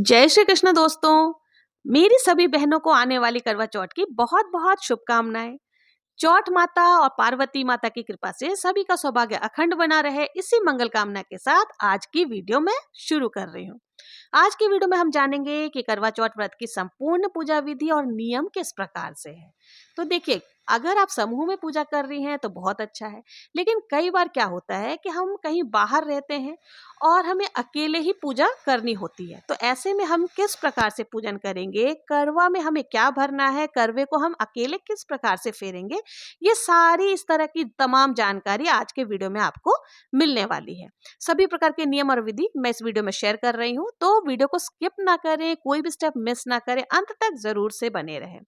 जय श्री कृष्ण दोस्तों। मेरी सभी बहनों को आने वाली करवा चौथ की बहुत बहुत शुभकामनाएं। चौथ माता और पार्वती माता की कृपा से सभी का सौभाग्य अखंड बना रहे, इसी मंगल कामना के साथ आज की वीडियो में शुरू कर रही हूँ। आज की वीडियो में हम जानेंगे कि करवा चौथ व्रत की संपूर्ण पूजा विधि और नियम किस प्रकार से है। तो देखिए, अगर आप समूह में पूजा कर रही हैं तो बहुत अच्छा है, लेकिन कई बार क्या होता है कि हम कहीं बाहर रहते हैं और हमें अकेले ही पूजा करनी होती है। तो ऐसे में हम किस प्रकार से पूजन करेंगे, करवा में हमें क्या भरना है, करवे को हम अकेले किस प्रकार से फेरेंगे, ये सारी इस तरह की तमाम जानकारी आज के वीडियो में आपको मिलने वाली है। सभी प्रकार के नियम और विधि मैं इस वीडियो में शेयर कर रही हूँ, तो वीडियो को स्किप ना करें, कोई भी स्टेप मिस ना करें, अंत तक जरूर से बने रहें।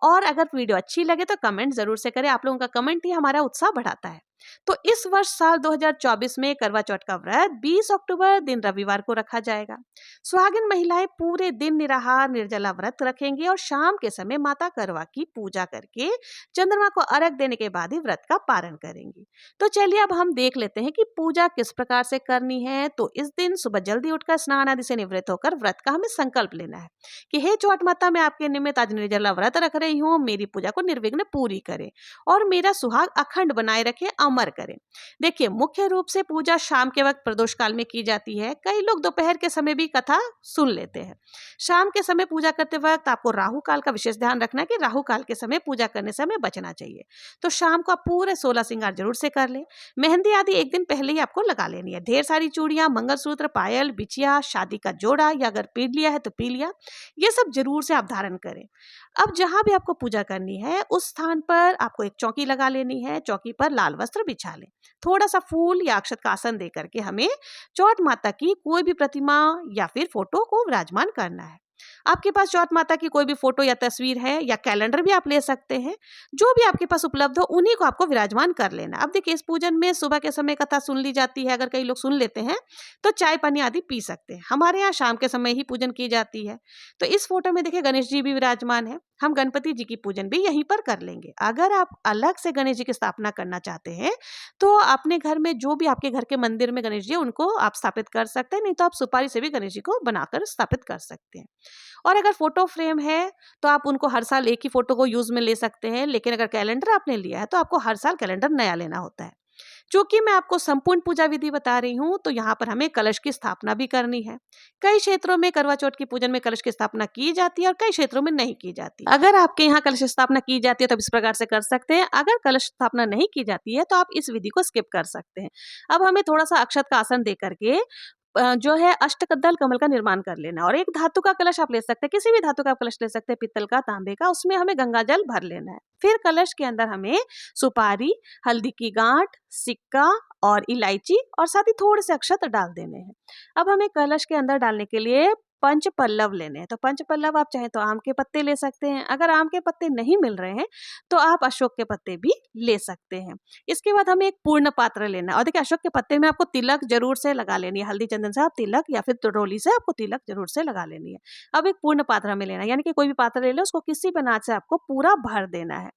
और अगर वीडियो अच्छी लगे तो कमेंट जरूर से करें, आप लोगों का कमेंट ही हमारा उत्साह बढ़ाता है। तो इस वर्ष साल 2024 में करवा चौथ का व्रत 20 अक्टूबर दिन रविवार को रखा जाएगा। सुहागिन महिलाएं पूरे दिन निराहार निर्जला व्रत रखेंगी और शाम के समय माता करवा की पूजा करके चंद्रमा को अर्घ देने के बाद ही व्रत का पारण करेंगी। तो चलिए अब हम देख लेते हैं कि पूजा किस प्रकार से करनी है। तो इस दिन सुबह जल्दी उठकर स्नान आदि से निवृत्त होकर व्रत का हमें संकल्प लेना है कि हे चौथ माता, मैं आपके निमित्त आज निर्जला व्रत रख रही हूँ, मेरी पूजा को निर्विघ्न पूरी करे और मेरा सुहाग अखंड बनाए रखे, अमर करें। देखिए, मुख्य रूप से पूजा शाम के वक्त प्रदोष काल में की जाती है। कई लोग दोपहर के समय भी कथा सुन लेते हैं। शाम के समय पूजा करते वक्त आपको राहु काल का विशेष ध्यान रखना है कि राहु काल के समय पूजा करने से हमें बचना चाहिए। तो शाम को आप पूरे 16 श्रृंगार जरूर से कर लें। मेहंदी आदि एक दिन पहले ही आपको लगा लेनी है। ढेर सारी चूड़ियां, मंगलसूत्र, पायल, बिछिया, शादी का जोड़ा या अगर पीढ़ लिया है तो पी लिया, ये सब जरूर से आप धारण करें। अब जहां भी आपको पूजा करनी है उस स्थान पर आपको एक चौकी लगा लेनी है। चौकी पर लाल वस्त्र बिछा लें। थोड़ा सा फूल या अक्षत का आसन दे करके हमें चौथ माता की कोई भी प्रतिमा या फिर फोटो को विराजमान करना है। आपके पास चौथ माता की कोई भी फोटो या तस्वीर है या कैलेंडर भी आप ले सकते हैं। जो भी आपके पास उपलब्ध हो उन्हीं को आपको विराजमान कर लेना। अब देखिए, इस पूजन में सुबह के समय कथा सुन ली जाती है। अगर कई लोग सुन लेते हैं तो चाय पानी आदि पी सकते हैं। हमारे यहाँ शाम के समय ही पूजन की जाती है। तो इस फोटो में देखिए, गणेश जी भी विराजमान है। हम गणपति जी की पूजन भी यहीं पर कर लेंगे। अगर आप अलग से गणेश जी की स्थापना करना चाहते हैं तो अपने घर में जो भी आपके घर के मंदिर में गणेश जी है उनको आप स्थापित कर सकते हैं, नहीं तो आप सुपारी से भी गणेश जी को बनाकर स्थापित कर सकते हैं। और अगर फोटो फ्रेम है तो आप उनको हर साल एक ही फोटो को यूज में ले सकते हैं, लेकिन अगर कैलेंडर आपने लिया है तो आपको हर साल कैलेंडर नया लेना होता है। चूंकि मैं आपको संपूर्ण पूजा विधि बता रही हूँ तो यहाँ पर हमें कलश की स्थापना भी करनी है। कई क्षेत्रों में करवा चौथ की पूजन में कलश की स्थापना की जाती है और कई क्षेत्रों में नहीं की जाती। अगर आपके यहाँ कलश स्थापना की जाती है तो इस प्रकार से कर सकते हैं। अगर कलश स्थापना नहीं की जाती है तो आप इस विधि को स्किप कर सकते हैं। अब हमें थोड़ा सा अक्षत का आसन दे करके जो है अष्टदल कमल का निर्माण कर लेना और एक धातु का कलश आप ले सकते हैं। किसी भी धातु का कलश ले सकते हैं, पित्तल का, तांबे का। उसमें हमें गंगा जल भर लेना है। फिर कलश के अंदर हमें सुपारी, हल्दी की गांठ, सिक्का और इलायची और साथ ही थोड़े से अक्षत डाल देने हैं। अब हमें कलश के अंदर डालने के लिए पंच पल्लव लेने हैं। तो पंच पल्लव आप चाहे तो आम के पत्ते ले सकते हैं। अगर आम के पत्ते नहीं मिल रहे हैं तो आप अशोक के पत्ते भी ले सकते हैं। इसके बाद हमें एक पूर्ण पात्र लेना है और देखिए, अशोक के पत्ते में आपको तिलक जरूर से लगा लेनी है। हल्दी चंदन से आप तिलक या फिर तरोली से आपको तिलक जरूर से लगा लेनी है। अब एक पूर्ण पात्र हमें लेना है, यानी कि कोई भी पात्र ले लो, उसको किसी भी अनाज से आपको पूरा भर देना है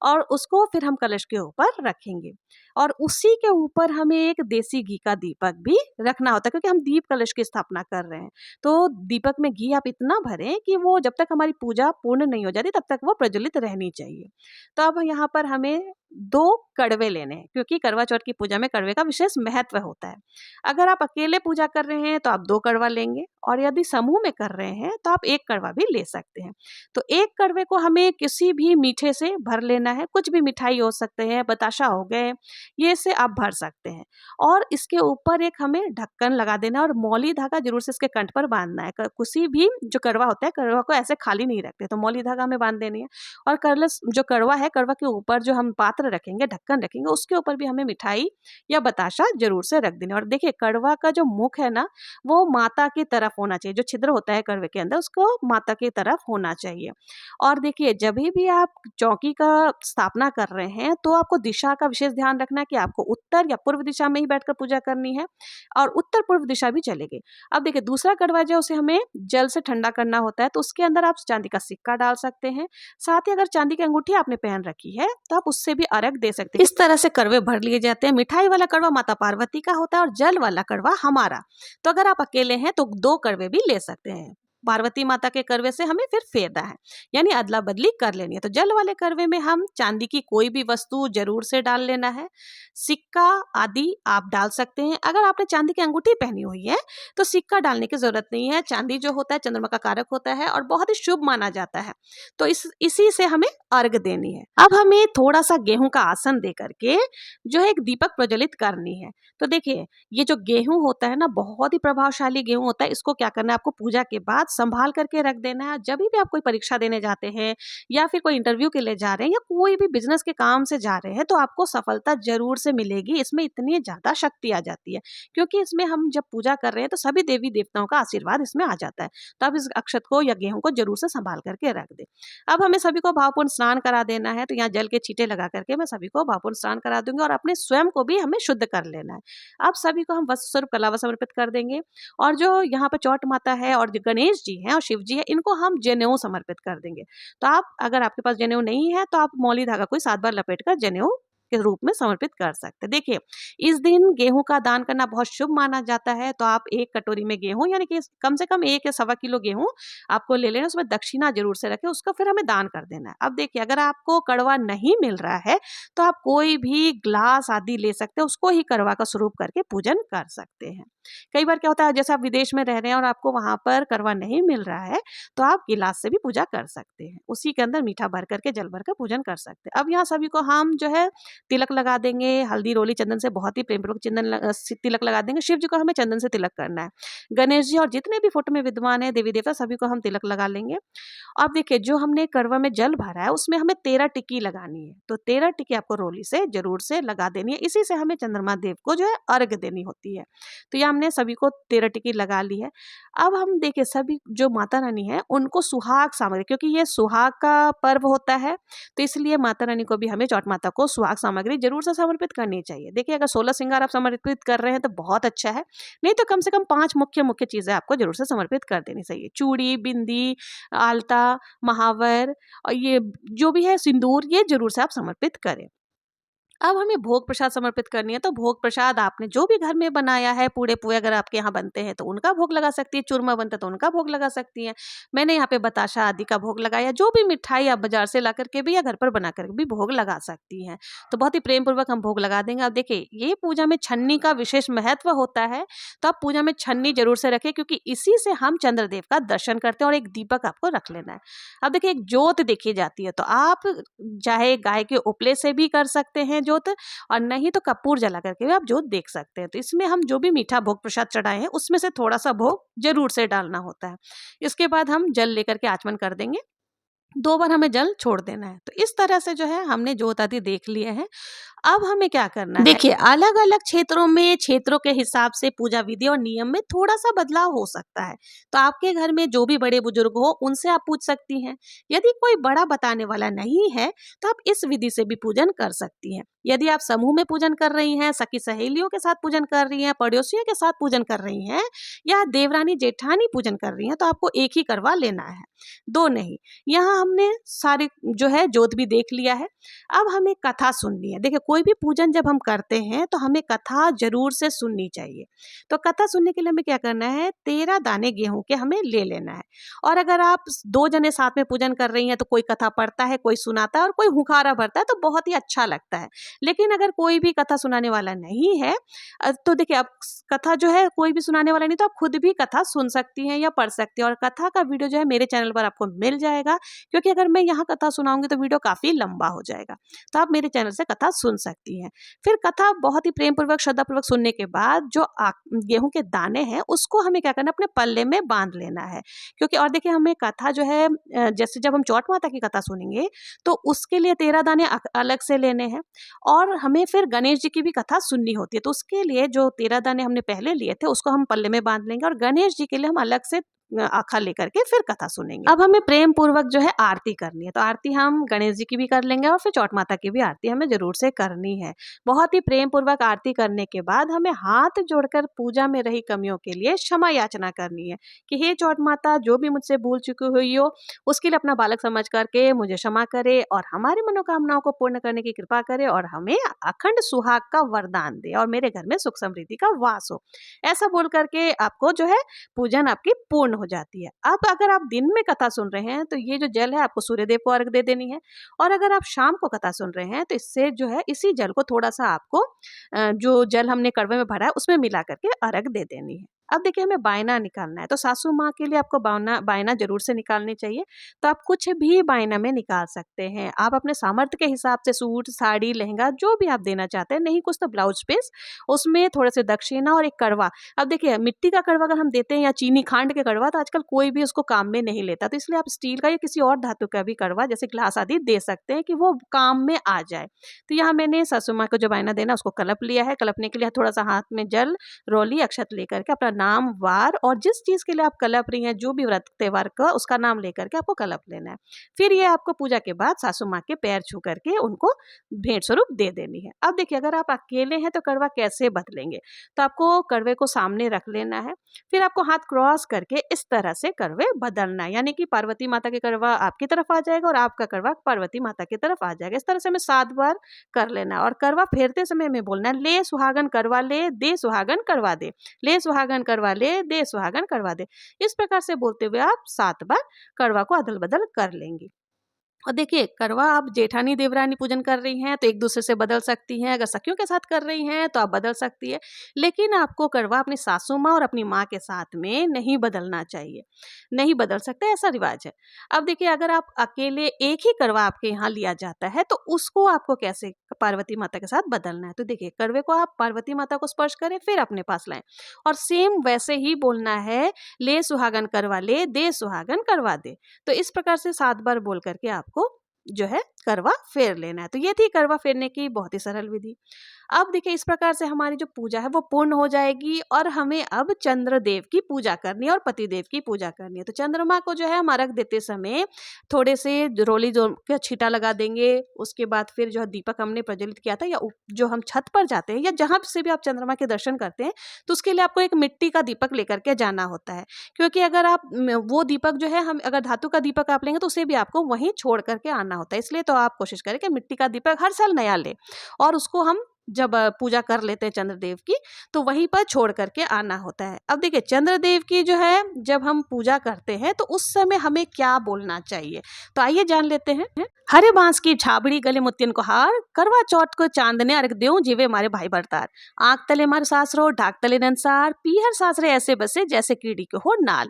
और उसको फिर हम कलश के ऊपर रखेंगे। और उसी के ऊपर हमें एक देसी घी का दीपक भी रखना होता है, क्योंकि हम दीप कलश की स्थापना कर रहे हैं। तो दीपक में घी आप इतना भरें कि वो जब तक हमारी पूजा पूर्ण नहीं हो जाती तब तक वो प्रज्वलित रहनी चाहिए। तो अब यहाँ पर हमें 2 कड़वे लेने हैं, क्योंकि करवा चौथ की पूजा में कड़वे का विशेष महत्व होता है। अगर आप अकेले पूजा कर रहे हैं तो आप 2 कड़वा लेंगे और यदि समूह में कर रहे हैं तो आप 1 कड़वा भी ले सकते हैं। तो 1 कड़वे को हमें किसी भी मीठे से भर लेना है। कुछ भी मिठाई हो सकते हैं, बताशा हो गए, ये से आप भर सकते हैं। और इसके ऊपर एक हमें ढक्कन लगा देना है और मौली धागा जरूर से इसके कंठ पर बांधना है। किसी भी जो कड़वा होता है, कड़वा को ऐसे खाली नहीं रखते, तो मौली धागा हमें बांध देनी है। और कलश जो कड़वा है, कड़वा के ऊपर जो हम पात्र रखेंगे, ढक्कन रखेंगे, उसके ऊपर भी हमें मिठाई या बताशा जरूर से रख देनी है। और देखिए, कड़वा का जो मुख है ना, वो माता की तरफ होना चाहिए। जो छिद्र होता है कड़वे के अंदर, उसको माता की तरफ होना चाहिए। और देखिए, जब भी आप चौकी का स्थापना कर रहे हैं तो आपको दिशा का विशेष ध्यान रखना है कि आपको उत्तर या पूर्व दिशा में ही बैठकर पूजा करनी है और उत्तर पूर्व दिशा भी चलेगी। अब देखिए, दूसरा कड़वा जो उसे हमें जल से ठंडा करना होता है, तो उसके अंदर आप चांदी का सिक्का डाल सकते हैं। साथ ही अगर चांदी की अंगूठी आपने पहन रखी है तो आप उससे भी अर्घ दे सकते हैं। इस तरह से कड़वे भर लिए जाते हैं। मिठाई वाला कड़वा माता पार्वती का होता है और जल वाला कड़वा हमारा। तो अगर आप अकेले हैं तो 2 कड़वे भी ले सकते हैं। पार्वती माता के करवे से हमें फिर फेरना है, यानी अदला बदली कर लेनी है। तो जल वाले करवे में हम चांदी की कोई भी वस्तु जरूर से डाल लेना है। सिक्का आदि आप डाल सकते हैं। अगर आपने चांदी की अंगूठी पहनी हुई है तो सिक्का डालने की जरूरत नहीं है। चांदी जो होता है चंद्रमा का कारक होता है और बहुत ही शुभ माना जाता है, तो इसी से हमें अर्घ देनी है। अब हमें थोड़ा सा गेहूं का आसन दे करके जो है एक दीपक प्रज्वलित करनी है। तो देखिए, ये जो गेहूं होता है ना, बहुत ही प्रभावशाली गेहूं होता है। इसको क्या करना है, आपको पूजा के बाद संभाल करके रख देना है। जब भी आप कोई परीक्षा देने जाते हैं या फिर कोई इंटरव्यू के लिए जा रहे हैं या कोई भी बिजनेस के काम से जा रहे हैं, तो आपको सफलता जरूर से मिलेगी। इसमें इतनी ज्यादा शक्ति आ जाती है, क्योंकि इसमें हम जब पूजा कर रहे हैं तो सभी देवी देवताओं का आशीर्वाद इसमें आ जाता है। तो आप इस अक्षत को या गेहूं को जरूर से संभाल करके रख दें। अब हमें सभी को भावपूर्ण स्नान करा देना है। तो यहाँ जल के छींटे लगा करके मैं सभी को भावपूर्ण स्नान करा दूंगी और अपने स्वयं को भी हमें शुद्ध कर लेना है। अब सभी को हम वस्त्र स्वरूप कलावा समर्पित कर देंगे। और जो यहाँ पर चौट माता है और जो गणेश जी हैं और शिव जी है, इनको हम जनेऊ समर्पित कर देंगे। तो आप, अगर आपके पास जनेऊ नहीं है तो आप मौली धागा कोई 7 बार लपेट कर जनेऊ के रूप में समर्पित कर सकते हैं। देखिए, इस दिन गेहूं का दान करना बहुत शुभ माना जाता है। तो आप एक कटोरी में गेहूं, यानी कि कम से कम 1 या सवा किलो गेहूं आपको ले लेना। उसमें दक्षिणा जरूर से रखें, उसका फिर हमें दान कर देना है। अब देखिए, अगर आपको कड़वा नहीं मिल रहा है तो आप कोई भी ग्लास आदि ले सकते हैं, उसको ही कड़वा का स्वरूप करके पूजन कर सकते हैं। कई बार क्या होता है, जैसे आप विदेश में रह रहे हैं और आपको वहां पर कड़वा नहीं मिल रहा है, तो आप गिलास से भी पूजा कर सकते हैं। उसी के अंदर मीठा भर करके, जल भर कर पूजन कर सकते हैं। अब यहाँ सभी को हम जो है तिलक लगा देंगे। हल्दी रोली चंदन से बहुत ही प्रेम पूर्वक तिलक लगा देंगे। शिव जी को हमें चंदन से तिलक करना है। गणेश जी और जितने भी फोटो में विद्वान है देवी देवता, सभी को हम तिलक लगा लेंगे। अब देखिए, जो हमने करवा में जल भरा है उसमें हमें 13 टिक्की लगानी है। तो 13 टिक्की आपको रोली से जरूर से लगा देनी है। इसी से हमें चंद्रमा देव को जो है अर्घ देनी होती है। तो ये हमने सभी को 13 टिक्की लगा ली है। अब हम देखिए, सभी जो माता रानी है उनको सुहाग सामग्री, क्योंकि ये सुहाग का पर्व होता है, तो इसलिए माता रानी को भी हमें, चौट माता को, सुहाग सामग्री जरूर से समर्पित करनी चाहिए। देखिए, अगर 16 श्रृंगार आप समर्पित कर रहे हैं तो बहुत अच्छा है, नहीं तो कम से कम 5 मुख्य मुख्य चीजें आपको जरूर से समर्पित कर देनी चाहिए। चूड़ी, बिंदी, आलता, महावर और ये जो भी है सिंदूर, ये जरूर से आप समर्पित करें। अब हमें भोग प्रसाद समर्पित करनी है। तो भोग प्रसाद आपने जो भी घर में बनाया है, पूड़े पुए अगर आपके यहाँ बनते हैं तो उनका भोग लगा सकती है, चूरमा बनता है तो उनका भोग लगा सकती है। मैंने यहाँ पे बताशा आदि का भोग लगाया। जो भी मिठाई आप बाजार से ला करके भी या घर पर बना करके भी भोग लगा सकती हैं। तो बहुत ही प्रेम पूर्वक हम भोग लगा देंगे। अब देखिए, ये पूजा में छन्नी का विशेष महत्व होता है, तो आप पूजा में छन्नी जरूर से रखें, क्योंकि इसी से हम चंद्रदेव का दर्शन करते हैं। और एक दीपक आपको रख लेना है। अब देखिए, एक जोत देखी जाती है, तो आप चाहे गाय के उपले से भी कर सकते हैं जोत, और नहीं तो कपूर जला करके भी आप जोत देख सकते हैं। तो इसमें हम जो भी मीठा भोग प्रसाद चढ़ाए हैं उसमें से थोड़ा सा भोग जरूर से डालना होता है। इसके बाद हम जल लेकर के आचमन कर देंगे। 2 बार हमें जल छोड़ देना है। तो इस तरह से जो है हमने जोत आदि देख लिए हैं। अब हमें क्या करना है, देखिए, अलग अलग क्षेत्रों में क्षेत्रों के हिसाब से पूजा विधि और नियम में थोड़ा सा बदलाव हो सकता है। तो आपके घर में जो भी बड़े बुजुर्ग हो उनसे आप पूछ सकती हैं। यदि कोई बड़ा बताने वाला नहीं है तो आप इस विधि से भी पूजन कर सकती हैं। यदि आप समूह में पूजन कर रही हैं, सखी सहेलियों के साथ पूजन कर रही हैं, पड़ोसियों के साथ पूजन कर रही हैं, या देवरानी जेठानी पूजन कर रही हैं, तो आपको एक ही करवा लेना है, 2 नहीं। यहाँ हमने सारी जो है जोत भी देख लिया है। अब हमें कथा सुननी है। देखिए, कोई भी पूजन जब हम करते हैं तो हमें कथा जरूर से सुननी चाहिए। तो कथा सुनने के लिए हमें क्या करना है, 13 दाने गेहूं के हमें ले लेना है। और अगर आप 2 जने साथ में पूजन कर रही हैं तो कोई कथा पढ़ता है, कोई सुनाता है और कोई हुंकारा भरता है, तो बहुत ही अच्छा लगता है। लेकिन अगर कोई भी कथा सुनाने वाला नहीं है, तो देखिए, अब कथा जो है कोई भी सुनाने वाला नहीं, तो आप खुद भी कथा सुन सकती हैं या पढ़ सकती हैं। और कथा का वीडियो जो है मेरे चैनल पर आपको मिल जाएगा, क्योंकि अगर मैं यहाँ कथा सुनाऊंगी तो वीडियो काफी लंबा हो जाएगा। तो आप मेरे चैनल से कथा सुन सकती हैं। फिर कथा बहुत ही प्रेम पूर्वक, श्रद्धा पूर्वक सुनने के बाद जो गेहूं के दाने हैं उसको हमें क्या करना है, अपने पल्ले में बांध लेना है। क्योंकि और देखिए, हमें कथा जो है, जैसे जब हम चौट माता की कथा सुनेंगे तो उसके लिए 13 दाने अलग से लेने हैं। और हमें फिर गणेश जी की भी कथा सुननी होती है, तो उसके लिए जो 13 दाने हमने पहले लिए थे उसको हम पल्ले में बांध लेंगे। और गणेश जी के लिए हम अलग से आखा लेकर के फिर कथा सुनेंगे। अब हमें प्रेम पूर्वक जो है आरती करनी है। तो आरती हम गणेश जी की भी कर लेंगे और फिर चौट माता की भी आरती हमें जरूर से करनी है। बहुत ही प्रेम पूर्वक आरती करने के बाद हमें हाथ जोड़कर पूजा में रही कमियों के लिए क्षमा याचना करनी है कि हे चौट माता, जो भी मुझसे भूल चुकी हुई हो उसके लिए अपना बालक समझ करके मुझे क्षमा करे और हमारी मनोकामनाओं को पूर्ण करने की कृपा करे और हमें अखंड सुहाग का वरदान दे और मेरे घर में सुख समृद्धि का वास हो। ऐसा बोल करके आपको जो है पूजन आपकी पूर्ण हो जाती है। अब अगर आप दिन में कथा सुन रहे हैं तो ये जो जल है आपको सूर्यदेव को अर्घ दे देनी है, और अगर आप शाम को कथा सुन रहे हैं तो इससे जो है इसी जल को थोड़ा-सा आपको जो जल हमने कड़वे में भरा है उसमें मिला करके अर्घ दे देनी है। अब देखिए हमें बायना निकालना है, तो सासू माँ के लिए आपको बायना बायना ज़रूर से निकालनी चाहिए। तो आप कुछ भी बायना में निकाल सकते हैं। आप अपने सामर्थ्य के हिसाब से सूट, साड़ी, लहंगा जो भी आप देना चाहते हैं, नहीं कुछ तो ब्लाउज़ पीस, उसमें थोड़े से दक्षिणा और एक कड़वा। अब देखिए मिट्टी का कड़वा अगर हम देते हैं या चीनी खांड के कड़वा, तो आजकल कोई भी उसको काम में नहीं लेता। तो इसलिए आप स्टील का या किसी और धातु का भी कड़वा जैसे ग्लास आदि दे सकते हैं कि वो काम में आ जाए। तो यहाँ मैंने सासू माँ को जो बायना देना उसको कलप लिया है। कलपने के लिए थोड़ा-सा हाथ में जल, रोली, अक्षत लेकर के अपना नाम, वार और जिस चीज़ के लिए आप कलप रही हैं, जो भी व्रत त्योहार का उसका नाम लेकर के आपको कलप लेना है। फिर ये आपको पूजा के बाद सासू माँ के पैर छू करके उनको भेंट स्वरूप दे देनी है। अब देखिए अगर आप अकेले हैं तो कड़वा कैसे बदलेंगे? तो आपको कड़वे को सामने रख लेना है, फिर आपको हाथ क्रॉस करके इस तरह से कड़वे बदलना है, यानी कि पार्वती माता के कड़वा आपकी तरफ आ जाएगा और आपका कड़वा पार्वती माता की तरफ आ जाएगा। इस तरह से हमें 7 बार कर लेना है और करवा फेरते समय हमें बोलना है, ले सुहागन करवा ले, दे सुहागन करवा दे। ले सुहागन करवा ले, दे सुहागन करवा दे। इस प्रकार से बोलते हुए आप 7 बार करवा को अदल-बदल कर लेंगी। और देखिए करवा आप जेठानी देवरानी पूजन कर रही हैं तो एक दूसरे से बदल सकती हैं, अगर सखियों के साथ कर रही हैं तो आप बदल सकती है, लेकिन आपको करवा अपनी सासू माँ और अपनी माँ के साथ में नहीं बदलना चाहिए, नहीं बदल सकते, ऐसा रिवाज है। अब देखिए अगर आप अकेले एक ही करवा आपके यहाँ लिया जाता है तो उसको आपको कैसे पार्वती माता के साथ बदलना है। तो देखिए करवे को आप पार्वती माता को स्पर्श करें फिर अपने पास लाएं और सेम वैसे ही बोलना है, ले सुहागन करवा ले, दे सुहागन करवा दे। तो इस प्रकार से 7 बार बोल करके आपको जो है करवा फेर लेना है। तो ये थी करवा फेरने की बहुत ही सरल विधि। अब देखिए इस प्रकार से हमारी जो पूजा है वो पूर्ण हो जाएगी और हमें अब चंद्रदेव की पूजा करनी है और पतिदेव की पूजा करनी है। तो चंद्रमा को जो है हम अर्घ देते समय थोड़े से रोली जो का छींटा लगा देंगे, उसके बाद फिर जो है दीपक हमने प्रज्वलित किया था या जो हम छत पर जाते हैं या जहाँ से भी आप चंद्रमा के दर्शन करते हैं तो उसके लिए आपको एक मिट्टी का दीपक लेकर के जाना होता है, क्योंकि अगर आप वो दीपक जो है हम अगर धातु का दीपक आप लेंगे तो उसे भी आपको वहीं छोड़ करके आना होता है। इसलिए तो आप कोशिश करें कि मिट्टी का दीपक हर साल नया लें और उसको हम जब पूजा कर लेते हैं चंद्रदेव की तो वहीं पर छोड़ करके आना होता है। अब देखिए चंद्रदेव की जो है जब हम पूजा करते हैं तो उस समय हमें क्या बोलना चाहिए, तो आइए जान लेते हैं। हरे बांस की छाबड़ी गले मोतियन को हार, करवा चौथ को चांदने अर्घ देऊं जीवे मारे भाई बरतार, आंख तले मारे सासरो ढाक तले नंसार, पीहर सासरे ऐसे बसे जैसे कीड़ी को हो नाल।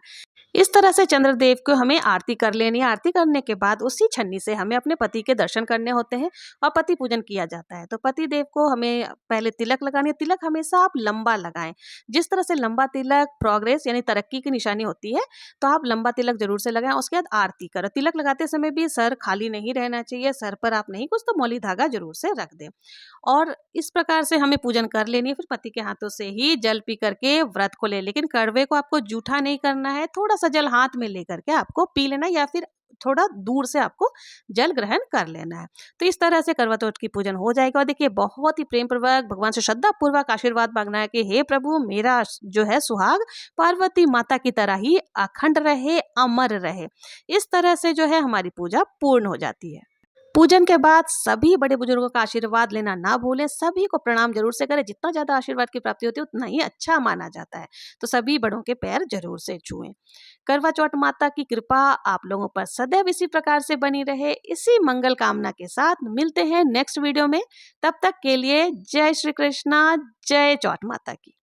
इस तरह से चंद्रदेव को हमें आरती कर लेनी है। आरती करने के बाद उसी छन्नी से हमें अपने पति के दर्शन करने होते हैं और पति पूजन किया जाता है। तो पति देव को हमें पहले तिलक लगानी है। तिलक हमेशा आप लंबा लगाएं, जिस तरह से लंबा तिलक प्रोग्रेस यानी तरक्की की निशानी होती है, तो आप लंबा तिलक जरूर से लगाएं। उसके बाद आरती करो। तिलक लगाते समय भी सर खाली नहीं रहना चाहिए, सर पर आप नहीं कुछ तो मौली धागा जरूर से रख दें और इस प्रकार से हमें पूजन कर लेनी है। फिर पति के हाथों से ही जल पी करके व्रत को ले, लेकिन कड़वे को आपको जूठा नहीं करना है, थोड़ा सा जल हाथ में लेकर के आपको पी लेना या फिर थोड़ा दूर से आपको जल ग्रहण कर लेना है। तो इस तरह से करवा चौथ की पूजन हो जाएगा और देखिए बहुत ही प्रेम पूर्वक भगवान से श्रद्धा पूर्वक आशीर्वाद मांगना है कि हे प्रभु मेरा जो है सुहाग पार्वती माता की तरह ही अखंड रहे, अमर रहे। इस तरह से जो है हमारी पूजा पूर्ण हो जाती है। पूजन के बाद सभी बड़े बुजुर्गों का आशीर्वाद लेना ना भूलें, सभी को प्रणाम जरूर से करें। जितना ज्यादा आशीर्वाद की प्राप्ति होती है उतना ही अच्छा माना जाता है, तो सभी बड़ों के पैर जरूर से छुएं। करवा चौथ माता की कृपा आप लोगों पर सदैव इसी प्रकार से बनी रहे, इसी मंगल कामना के साथ मिलते हैं नेक्स्ट वीडियो में। तब तक के लिए जय श्री कृष्णा, जय चौथ माता की।